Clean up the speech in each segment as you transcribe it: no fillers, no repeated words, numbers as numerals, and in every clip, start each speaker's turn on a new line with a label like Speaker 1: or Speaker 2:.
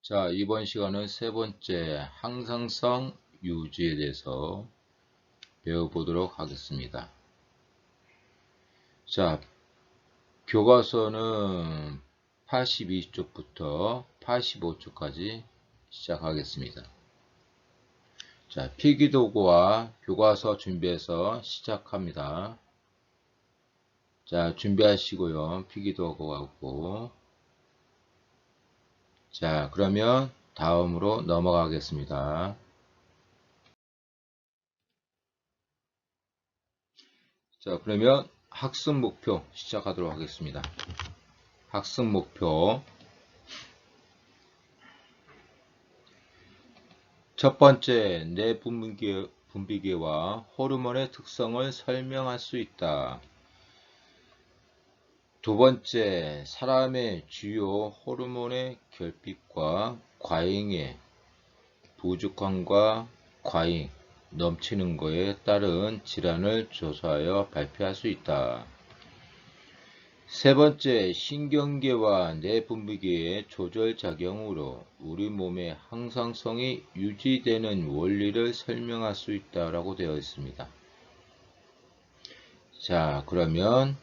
Speaker 1: 자, 이번 시간은 세 번째 항상성 유지에 대해서 배워보도록 하겠습니다. 자, 교과서는 82쪽부터 85쪽까지 시작하겠습니다. 자, 필기도구와 교과서 준비해서 시작합니다. 자, 준비하시고요. 필기도구하고. 자, 그러면 다음으로 넘어가겠습니다. 자, 그러면 학습 목표 시작하도록 하겠습니다. 학습 목표. 첫 번째, 뇌 분비계와 호르몬의 특성을 설명할 수 있다. 두 번째, 사람의 주요 호르몬의 결핍과 과잉의 부족함과 과잉, 넘치는 것에 따른 질환을 조사하여 발표할 수 있다. 세 번째, 신경계와 뇌분비계의 조절작용으로 우리 몸의 항상성이 유지되는 원리를 설명할 수 있다라고 되어 있습니다. 자, 그러면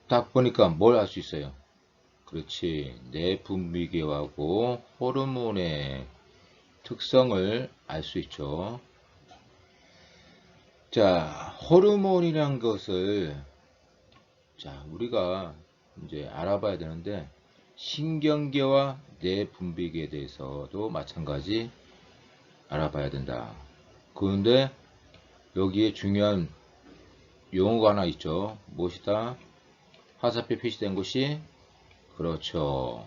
Speaker 1: 딱 보니까 뭘 알 수 있어요? 그렇지, 뇌분비계하고 호르몬의 특성을 알 수 있죠. 자, 호르몬이란 것을 우리가 이제 알아봐야 되는데, 신경계와 뇌분비계에 대해서도 마찬가지 알아봐야 된다. 그런데 여기에 중요한 용어가 하나 있죠. 무엇이다? 화살표 표시된 곳이, 그렇죠,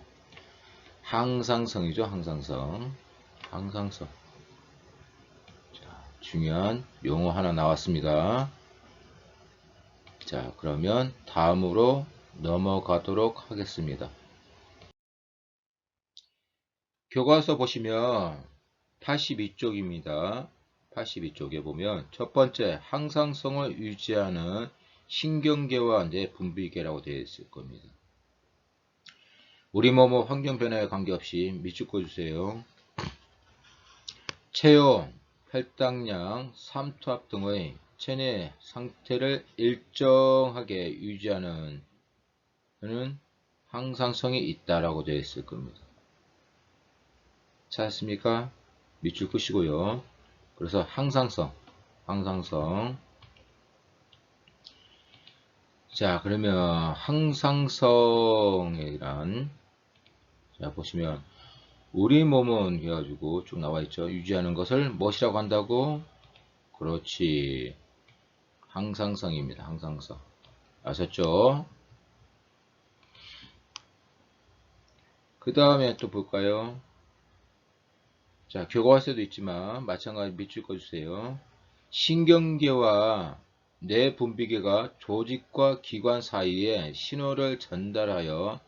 Speaker 1: 항상성이죠. 항상성. 자, 중요한 용어 하나 나왔습니다. 자, 그러면 다음으로 넘어가도록 하겠습니다. 교과서 보시면 82쪽입니다. 82쪽에 보면 첫 번째, 항상성을 유지하는 신경계와 뇌분비계라고 되어 있을 겁니다. 우리 몸의 환경 변화에 관계없이 밑줄 그어주세요. 체온, 혈당량, 삼투압 등의 체내 상태를 일정하게 유지하는 항상성이 있다라고 되어 있을 겁니다. 찾았습니까? 밑줄 끄시고요. 그래서 항상성. 자, 그러면 항상성이란, 자, 보시면 우리 몸은 해가지고 쭉 나와 있죠. 유지하는 것을 무엇이라고 한다고? 그렇지, 항상성입니다. 항상성. 아셨죠? 그 다음에 또 볼까요? 자, 교과서에도 있지만 마찬가지 밑줄 그어주세요. 신경계와 뇌분비계가 조직과 기관 사이에 신호를 전달하여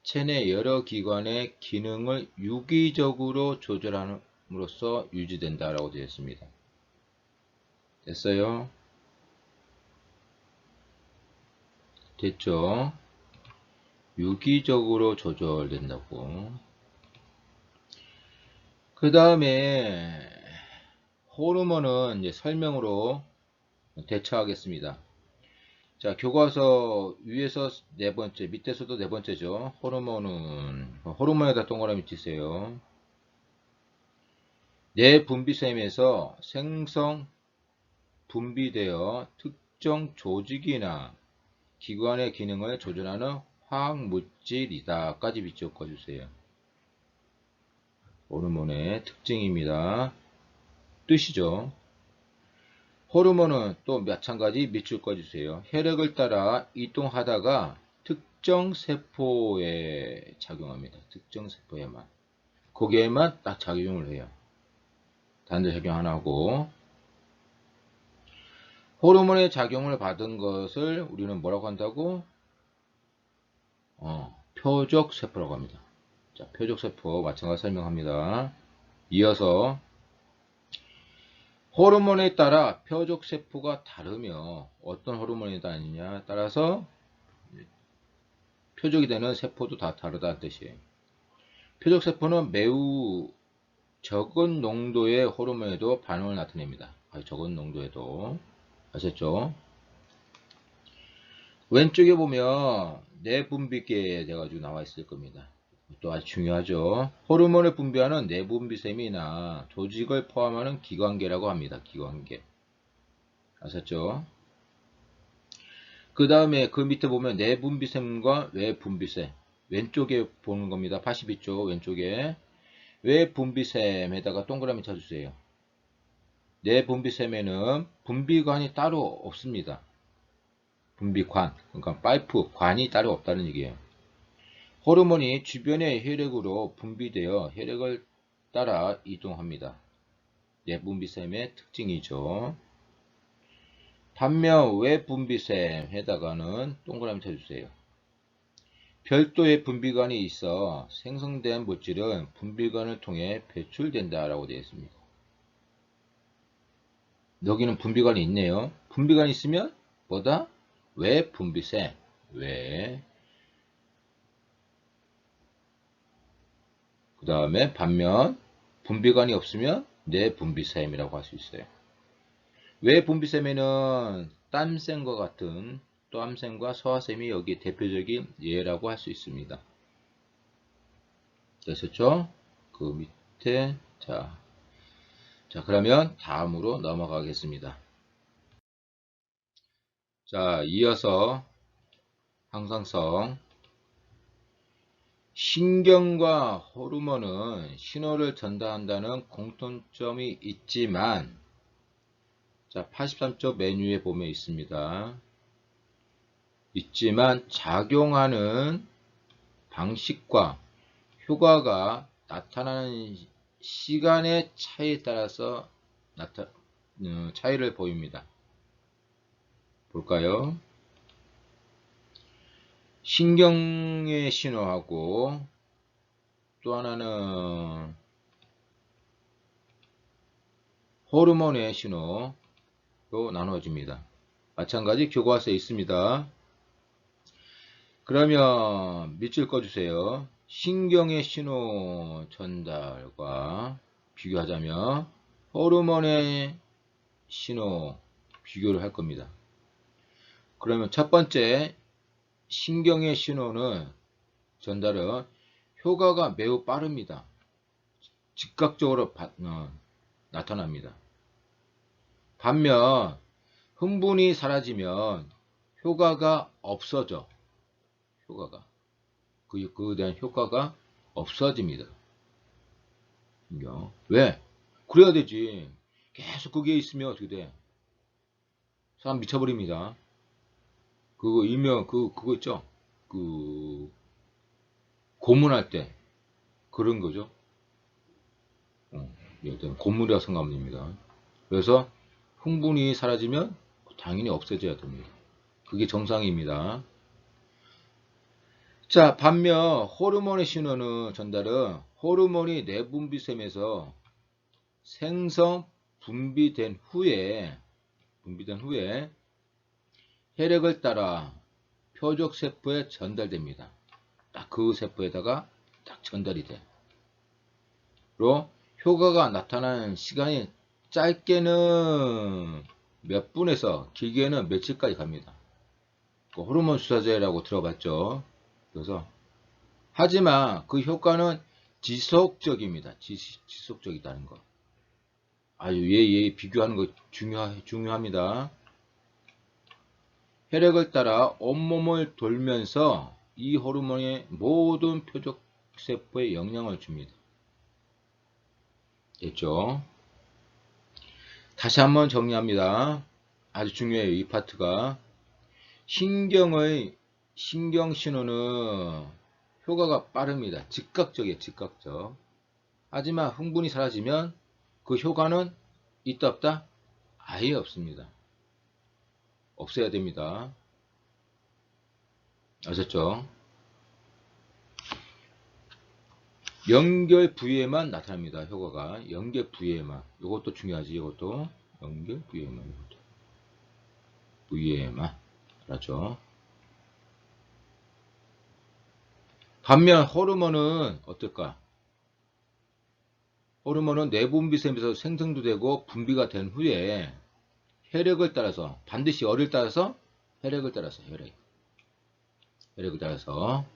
Speaker 1: 체내 여러 기관의 기능을 유기적으로 조절함으로써 유지된다라고 되어 있습니다. 됐어요? 됐죠? 유기적으로 조절된다고. 그 다음에 호르몬은 이제 설명으로 대처하겠습니다. 자, 교과서 위에서 네 번째, 밑에서도 네 번째죠. 호르몬에다 동그라미 치세요. 뇌 분비샘에서 생성 분비되어 특정 조직이나 기관의 기능을 조절하는 화학물질이다까지 밑줄 그어주세요. 호르몬의 특징입니다. 뜻이죠. 호르몬은 또 마찬가지 밑줄 그어주세요. 혈액을 따라 이동하다가 특정 세포에 작용합니다. 특정 세포에만. 거기에만 딱 작용을 해요. 다른 데 작용 안 하고. 호르몬의 작용을 받은 것을 우리는 뭐라고 한다고? 표적세포라고 합니다. 자, 표적세포 마찬가지 설명합니다. 이어서 호르몬에 따라 표적세포가 다르며 어떤 호르몬이 다르냐에 따라서 표적이 되는 세포도 다 다르다는 뜻이에요. 표적세포는 매우 적은 농도의 호르몬에도 반응을 나타냅니다. 아주 적은 농도에도. 아셨죠? 왼쪽에 보면 내분비계 돼가지고 나와 있을 겁니다. 또 아주 중요하죠. 호르몬을 분비하는 내분비샘이나 조직을 포함하는 기관계라고 합니다. 기관계. 아셨죠? 그 다음에 그 밑에 보면 내분비샘과 외분비샘. 왼쪽에 보는 겁니다. 82쪽 왼쪽에. 외분비샘에다가 동그라미 쳐주세요. 내분비샘에는 분비관이 따로 없습니다. 분비관, 그러니까 파이프, 관이 따로 없다는 얘기예요. 호르몬이 주변의 혈액으로 분비되어 혈액을 따라 이동합니다. 내분비샘의 특징이죠. 반면 외분비샘에다가는 동그라미 쳐주세요. 별도의 분비관이 있어 생성된 물질은 분비관을 통해 배출된다라고 되어 있습니다. 여기는 분비관이 있네요. 분비관이 있으면 뭐다? 외분비샘. 외. 그 다음에 반면 분비관이 없으면 내분비샘이라고 할 수 있어요. 외분비샘에는 땀샘과 같은 땀샘과 소화샘이 여기 대표적인 예라고 할 수 있습니다. 되셨죠? 그 밑에 자 그러면 다음으로 넘어가겠습니다. 자, 이어서 항상성. 신경과 호르몬은 신호를 전달한다는 공통점이 있지만, 자, 83쪽 메뉴에 보면 있습니다. 있지만 작용하는 방식과 효과가 나타나는 시간의 차이에 따라서 차이를 보입니다. 볼까요? 신경의 신호하고 또 하나는 호르몬의 신호로 나눠집니다. 마찬가지 교과서에 있습니다. 그러면 밑줄 꺼주세요. 신경의 신호 전달과 비교하자면 호르몬의 신호 비교를 할 겁니다. 그러면 첫 번째 신경의 신호는 전달은 효과가 매우 빠릅니다. 즉각적으로 나타납니다. 반면 흥분이 사라지면 효과가 없어져. 그에 대한 효과가 없어집니다. 왜? 그래야 되지. 계속 그게 있으면 어떻게 돼? 사람 미쳐버립니다. 그거 일명 그거 있죠? 고문할 때 그런 거죠. 고문이라 상관없습니다. 그래서 흥분이 사라지면 당연히 없어져야 됩니다. 그게 정상입니다. 자, 반면 호르몬의 신호는 전달은 호르몬이 내분비샘에서 생성 분비된 후에 혈액을 따라 표적세포에 전달됩니다. 딱 그 세포에다가 딱 전달이 돼. 로 효과가 나타나는 시간이 짧게는 몇 분에서 길게는 며칠까지 갑니다. 호르몬 주사제라고 들어봤죠. 그래서 하지만 그 효과는 지속적입니다. 지속적이다는 거. 아주 비교하는 거 중요합니다. 혈액을 따라 온몸을 돌면서 이 호르몬의 모든 표적세포에 영향을 줍니다. 됐죠? 다시 한번 정리합니다. 아주 중요해요. 이 파트가. 신경 신호는 효과가 빠릅니다. 즉각적이에요. 즉각적. 하지만 흥분이 사라지면 그 효과는 있다 없다? 아예 없습니다. 없어야 됩니다. 아셨죠? 연결 부위에만 나타납니다. 효과가. 연결 부위에만. 이것도 중요하지. 이것도. 연결 부위에만. 부위에만. 알았죠? 반면 호르몬은 어떨까? 호르몬은 내분비샘에서 생성도 되고 분비가 된 후에 혈액을 따라서 반드시 열을 따라서 혈액을 따라서 혈액을 따라서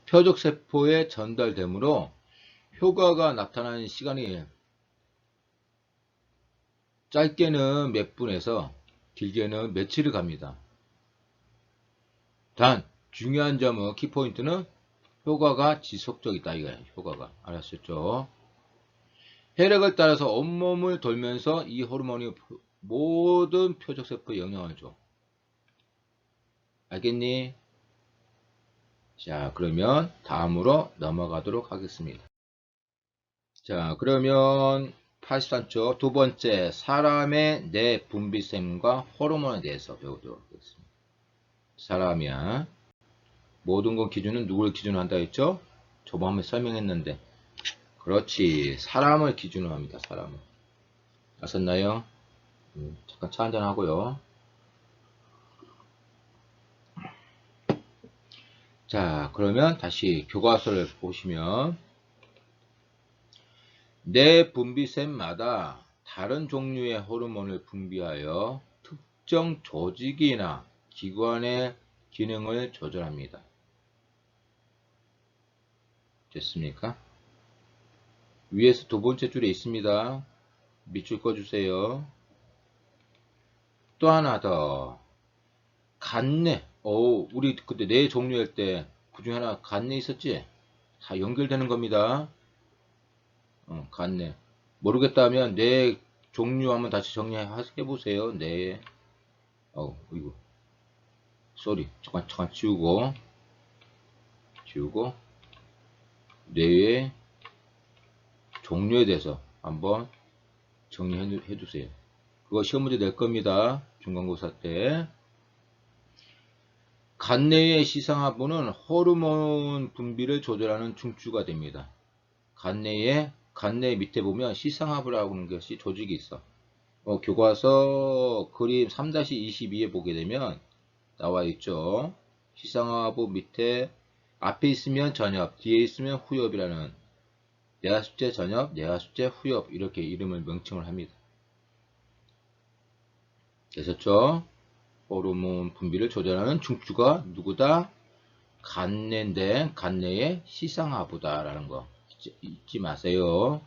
Speaker 1: 표적세포에 전달되므로 효과가 나타나는 시간이 짧게는 몇 분에서 길게는 며칠을 갑니다. 단 중요한 점은 키포인트는 효과가 지속적이다 이거예요. 효과가. 알았었죠? 혈액을 따라서 온몸을 돌면서 이 호르몬이 모든 표적세포에 영향을 줘. 알겠니? 자, 그러면 다음으로 넘어가도록 하겠습니다. 자, 그러면 83쪽 두 번째 사람의 내분비샘과 호르몬에 대해서 배우도록 하겠습니다. 사람이야. 모든 건 기준은 누구를 기준으로 한다 했죠? 저번에 설명했는데. 그렇지. 사람을 기준으로 합니다. 사람을. 아셨나요? 잠깐 차 한잔 하고요. 자, 그러면 다시 교과서를 보시면 내 분비샘마다 다른 종류의 호르몬을 분비하여 특정 조직이나 기관의 기능을 조절합니다. 됐습니까? 위에서 두 번째 줄에 있습니다. 밑줄 꺼주세요. 또 하나 더. 간내. 우리 그때 네 종류 할 때 그중에 하나 간내 있었지? 다 연결되는 겁니다. 간내. 모르겠다 하면 네 종류 한번 다시 정리해보세요. 네. 이거. 쏘리. 잠깐 지우고. 뇌의 종류에 대해서 한번 정리해 주세요. 그거 시험 문제 낼 겁니다. 중간고사 때. 간내의 시상하부는 호르몬 분비를 조절하는 중추가 됩니다. 간내 밑에 보면 시상하부라고 하는 것이 조직이 있어. 교과서 그림 3-22에 보게 되면 나와 있죠. 시상하부 밑에 앞에 있으면 전엽, 뒤에 있으면 후엽이라는 내하수체 전엽, 내하수체 후엽 이렇게 이름을 명칭을 합니다. 되셨죠? 호르몬 분비를 조절하는 중추가 누구다? 간내인데 간내의 시상하부다라는 거 잊지 마세요.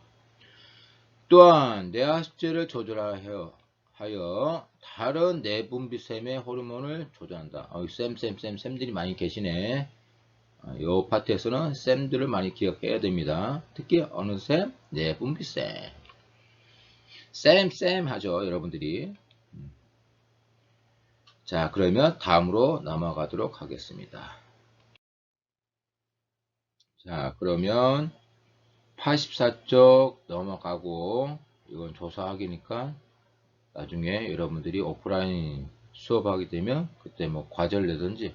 Speaker 1: 또한 내하수체를 조절하여 다른 내분비샘의 호르몬을 조절한다. 쌤들이 많이 계시네. 이 파트에서는 쌤들을 많이 기억해야 됩니다. 특히 어느 샘? 내분비샘. 쌤 하죠, 여러분들이. 자, 그러면 다음으로 넘어가도록 하겠습니다. 자, 그러면 84쪽 넘어가고, 이건 조사하기니까 나중에 여러분들이 오프라인 수업하게 되면 그때 뭐 과제를 내든지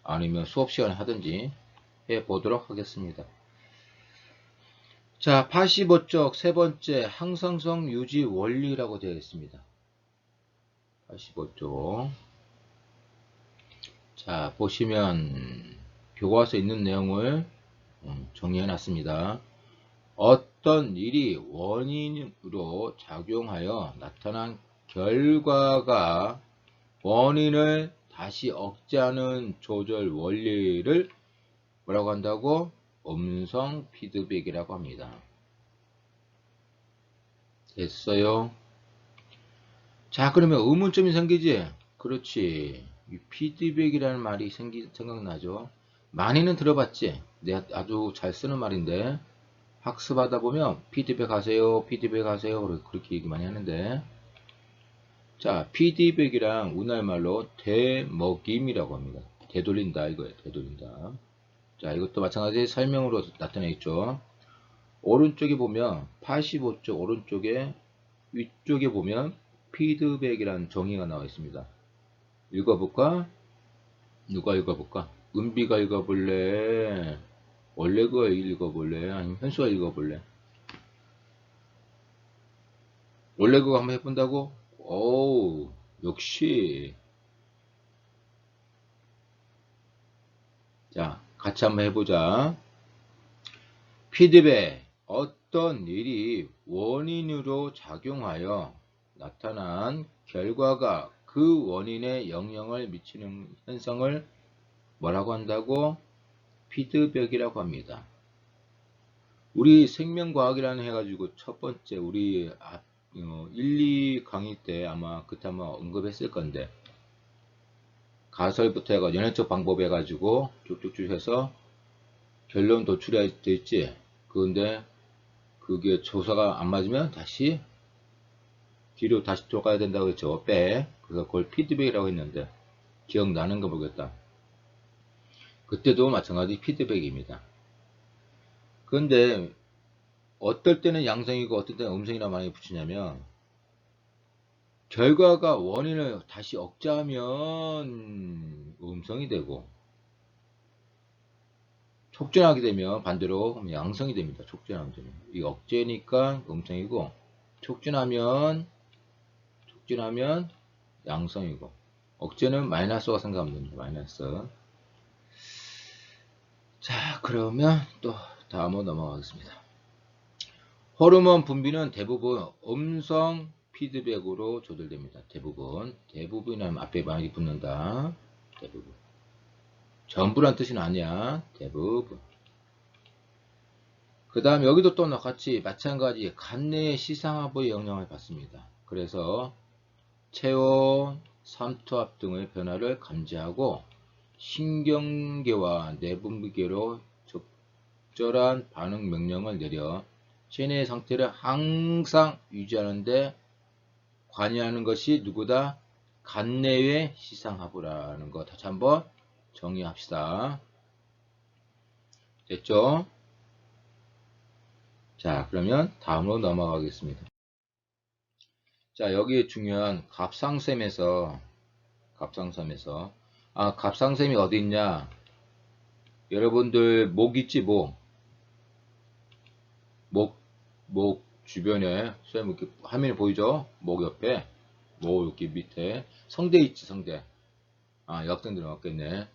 Speaker 1: 아니면 수업 시간에 하든지 해 보도록 하겠습니다. 자, 85쪽 세 번째 항상성 유지 원리라고 되어 있습니다. 85쪽. 자, 보시면 교과서에 있는 내용을 정리해 놨습니다. 어떤 일이 원인으로 작용하여 나타난 결과가 원인을 다시 억제하는 조절 원리를 뭐라고 한다고? 음성 피드백이라고 합니다. 됐어요? 자, 그러면 의문점이 생기지? 그렇지. 이 피드백이라는 말이 생각나죠? 많이는 들어봤지? 내가 아주 잘 쓰는 말인데 학습하다 보면 피드백 하세요 그렇게 얘기 많이 하는데, 자, 피드백이랑 우리말로 되먹임이라고 합니다. 되돌린다 이거예요. 되돌린다. 자, 이것도 마찬가지 설명으로 나타나 있죠. 오른쪽에 보면 85쪽 오른쪽에 위쪽에 보면 피드백이라는 정의가 나와 있습니다. 읽어볼까? 누가 읽어볼까? 은비가 읽어볼래? 원래 그거 읽어볼래? 아니면 현수가 읽어볼래? 원래 그거 한번 해본다고? 오우, 역시. 자, 같이 한번 해보자. 피드백. 어떤 일이 원인으로 작용하여 나타난 결과가 그 원인에 영향을 미치는 현상을 뭐라고 한다고? 피드백이라고 합니다. 우리 생명과학이라는 해가지고 첫 번째 우리 1, 2 강의 때 아마 그때 한번 언급했을 건데, 가설부터 해가 연애적 방법 해가지고 쭉쭉쭉 해서 결론 도출이 됐지. 그런데 그게 조사가 안 맞으면 다시 뒤로 다시 돌아가야 된다고 했죠. 그래서 그걸 피드백이라고 했는데 기억나는 거 모르겠다. 그때도 마찬가지 피드백입니다. 그런데 어떨 때는 양성이고 어떨 때는 음성이라 많이 붙이냐면, 결과가 원인을 다시 억제하면 음성이 되고 촉진하게 되면 반대로 양성이 됩니다. 촉진하게 되면. 이 억제니까 음성이고, 촉진하면 양성이고, 억제는 마이너스와 상관하면 됩니다. 마이너스. 자, 그러면 또 다음으로 넘어가겠습니다. 호르몬 분비는 대부분 음성 피드백으로 조절됩니다. 대부분이라면 앞에 많이 붙는다. 대부분. 전부란 뜻은 아니야. 대부분. 그 다음 여기도 또 같이 마찬가지 간내의 시상하부의 영향을 받습니다. 그래서 체온, 삼투압 등의 변화를 감지하고 신경계와 내분비계로 적절한 반응 명령을 내려 체내의 상태를 항상 유지하는데 관여하는 것이 누구다? 간내의 시상하부라는 거 다시 한번 정의합시다. 됐죠? 자, 그러면 다음으로 넘어가겠습니다. 자, 여기 중요한 갑상샘에서 갑상샘이 어디 있냐? 여러분들 목 있지? 목 주변에 쌤 이렇게 화면에 보이죠? 목 옆에, 목 여기 밑에 성대 있지? 성대. 여학생 들어갔겠네.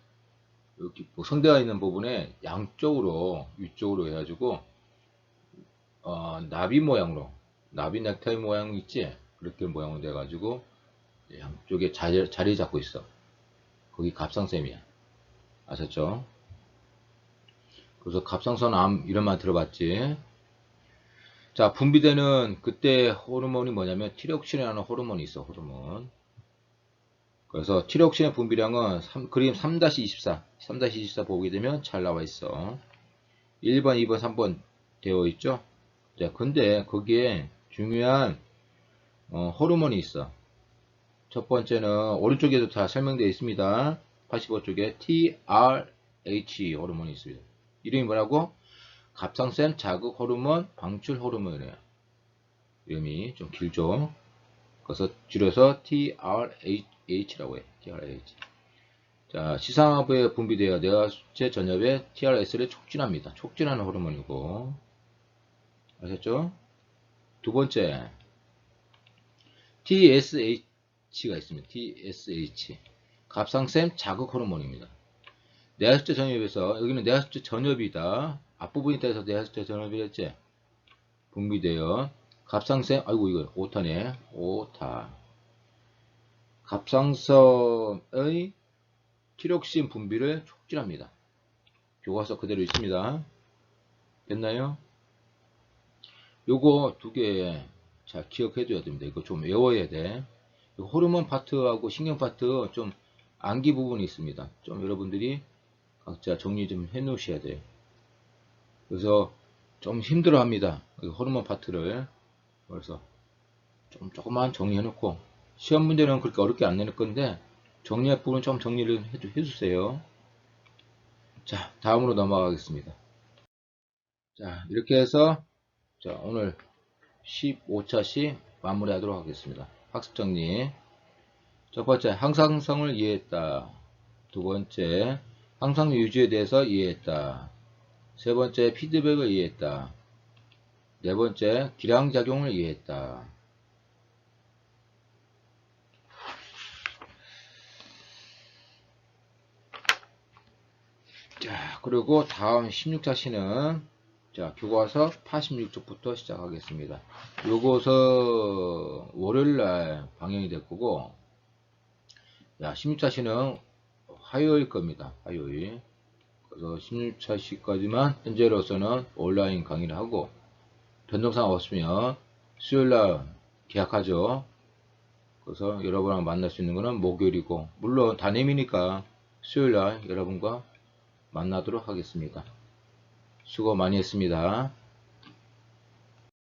Speaker 1: 여기 성대가 있는 부분에 양쪽으로 위쪽으로 해가지고 나비 모양으로, 나비 넥타이 모양 있지? 그렇게 모양으로 돼가지고 양쪽에 자리 잡고 있어. 거기 갑상샘이야. 아셨죠? 그래서 갑상선암 이런 말 들어봤지? 자, 분비되는 그때 호르몬이 뭐냐면 티록신이라는 호르몬이 있어. 호르몬. 그래서 티록신의 분비량은 그림 3-24 보게 되면 잘 나와 있어. 1번, 2번, 3번 되어 있죠? 자, 근데 거기에 중요한 호르몬이 있어. 첫 번째는 오른쪽에도 다 설명되어 있습니다. 85쪽에 TRH 호르몬이 있습니다. 이름이 뭐라고? 갑상샘 자극 호르몬 방출 호르몬이래요. 이름이 좀 길죠? 그래서 줄여서 TRH라고 해. TRH. 자, 시상하부에 분비되어 뇌하수체 전엽에 TRS를 촉진합니다. 촉진하는 호르몬이고. 아셨죠? 두 번째, TSH가 있습니다. TSH. 갑상샘 자극 호르몬입니다. 뇌하수체 전엽에서, 여기는 뇌하수체 전엽이다. 앞부분이 따라서 뇌하수체 전엽이랬지? 분비되어 갑상샘, 아이고 이거 오타네. 오타. 갑상선의 티록신 분비를 촉진합니다. 교과서 그대로 있습니다. 됐나요? 요거 두 개 잘 기억해줘야 됩니다. 이거 좀 외워야 돼. 호르몬 파트하고 신경 파트 좀 암기 부분이 있습니다. 좀 여러분들이 각자 정리 좀 해 놓으셔야 돼요. 그래서 좀 힘들어 합니다. 호르몬 파트를. 그래서 조금만 정리해 놓고, 시험 문제는 그렇게 어렵게 안 내놓을 건데 정리할 부분 좀 정리를 해주세요. 자, 다음으로 넘어가겠습니다. 자, 이렇게 해서 자, 오늘 15차시 마무리하도록 하겠습니다. 학습 정리. 첫 번째, 항상성을 이해했다. 두 번째, 항상 유지에 대해서 이해했다. 세 번째, 피드백을 이해했다. 네 번째, 기량작용을 이해했다. 자, 그리고 다음 16차시는 자, 교과서 86쪽부터 시작하겠습니다. 요것은 월요일날 방영이 될 거고, 야, 16차 시는 화요일 겁니다. 화요일. 그래서 16차 시까지만 현재로서는 온라인 강의를 하고, 변동사항 없으면 수요일날 계약하죠. 그래서 여러분하고 만날 수 있는 거는 목요일이고, 물론 단임이니까 수요일날 여러분과 만나도록 하겠습니다. 수고 많이 했습니다.